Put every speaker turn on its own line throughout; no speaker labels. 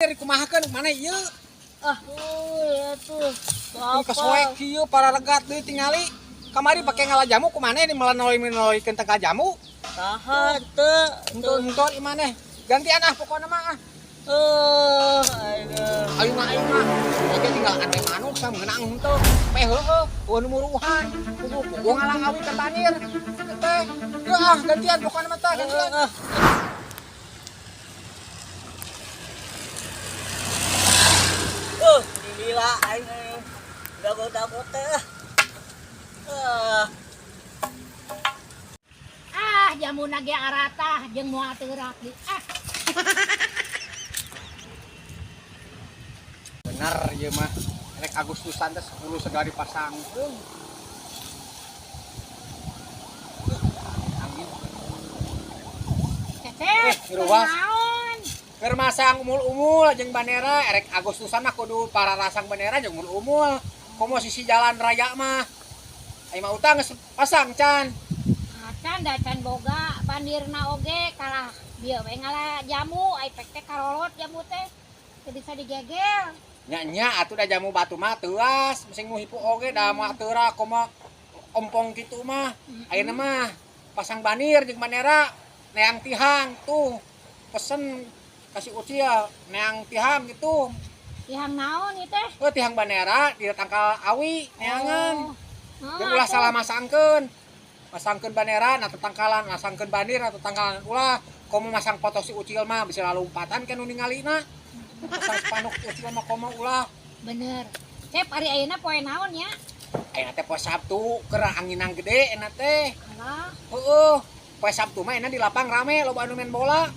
Bani dikumahakeun mana ieu?
Ya tuh.
Kesoek kieu para legat deui tingali. Kamari pake ngalah jamu kumaneh di melalui-melalui tengah jamu.
Tahan teu.
Entot imane. Gantian pokona mah. Ayo mah. Aja tinggal ane manuk sam ngeunang henteu. Pe heueuh, nu muruhan. Pugu ngalang awi ka banir. Teh. Yeuh gantian pokona mah tah gantian.
Gila aing dago-dago teh.
Jamuna ge aratah jeung moal teurak di.
Bener ieu mah. Rek Agustusan teh 10 segala dipasangkeun. Angin. Ruas. Keur masang umul-umul jeung bandera rek Agustusan mah kudu para rasang bandera jeung umul-umul. Komo sisi jalan raya mah. Ai mah utang geus pasang can.
Can boga bandirna oge kalah bieu we ngalah jamu ai pek teh karolot jamu teh teu bisa digegel.
Nya atuh da jamu batu mah teuas, meusing nu hipu oge da mah teurak komo ompong kitu mah. Ayeuna mah pasang bandir jeung bandera neang tihang tuh. Pesen kasih ucil neang tihang gitu.
Tihang naon ieu teh?
Tihang bandera di tangkal awi neangan. Jeung ulah salah masangkeun. Masangkeun bandera na tetangkalan, masangkeun bandir na tetangkalan ulah. Komo masang foto si ucil mah bisa lompatan kan nu ningalina. Masang spanduk ucil mah komo ulah.
Bener. Cep ari ayeuna poe naon nya?
Ayeuna teh poe Sabtu keur anginang gede enak teh.
Alah.
Heueuh. Poe Sabtu mah enak di lapang rame loba anu main bola.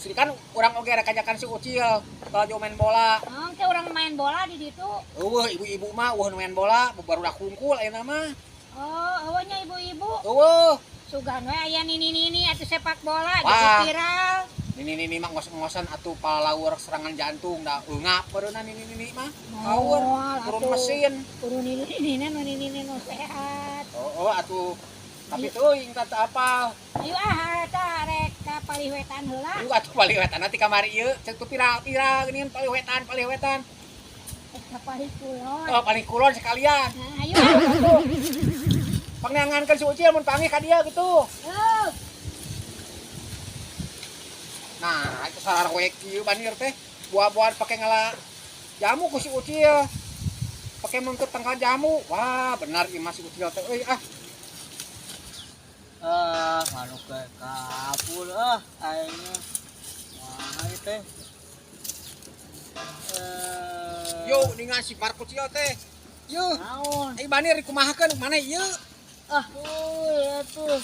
Jadi kan urang oge rek ajakan si ucil kalau main bola.
Teh urang main bola di ditu.
Eueuh ibu-ibu mah nu main bola barudak hungkul ayeuna mah.
Eueuhnya ibu-ibu.
Eueuh.
Sugan we aya nini-nini atuh sepak bola
Wah.
jadi viral.
Nini mah ngos-ngosan atuh palawur serangan jantung da eungap beureunan nini mah. Power turun mesin.
Turun nini nu sehat.
Oh atuh. Tapi teuing tata apa?
Ayo tah rek ka paliwetan heula.
Atuh paliwetan nanti kamari ieu ceuk tu pira-pira geuningan paliwetan.
Ka palikulon.
Oh palikulon sekalian.
Nah, ayo.
Pangangankeun si Ucil mun panggih ka dia gitu. Nah, itu sarar we kieu bandir teh. Buah-buahan pake ngalah jamu ku si Ucil. Pake mengkeut tangkal jamu. Wah, benar ieu mah si Ucil teh euy
Manuk ke kapul aingnya. Wah ieu teh.
Yo, ningan si Marco Ucil teh. Yo.
Naon?
Ai bandir dikumahakeun mana ieu?
Ya tuh.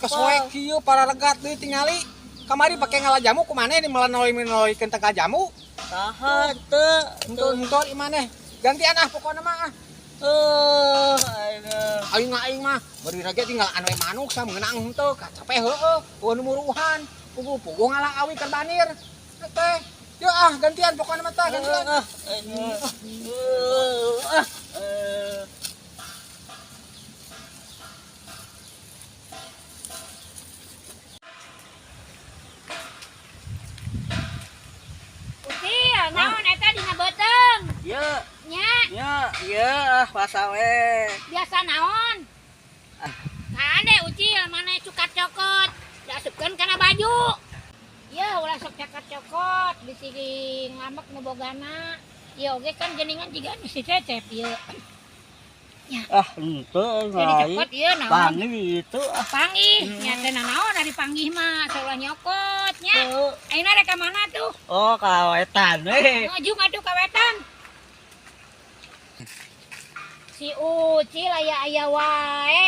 Kesoek kieu para legat deui tingali. Kamari pake ngalah jamu kumaneh di melalui tengah jamu.
Tahan teu.
Entot imane. Gantian pokona mah. Aing mah bari rage tinggal anu manuk sam ngeunang henteu capek heueuh. Nu muruhan. Pugu ngalang awi ka banir. Teh. Yeuh gantian pokona mah tah gantian.
Ucil, naon eta dina beuteung?
Ya,
Nya,
ya, masa we.
biasa naon? Kade Ucil mana cukat cokot. Dasupkeun kana baju. Ieu ulah sok cakat cokot bisi ngambek nu bogana. Ieu oge kan geuningan jiga nu si Cecep ieu.
Henteu
Jadi cokot ieu naon?
Panggih itu
Panggih, nya teh naon ari panggih mah saulah nyokot nya. Ayeuna rek ka mana tuh?
Oh, kawetan we.
Maju atuh kawetan. Si Ucil aya wae.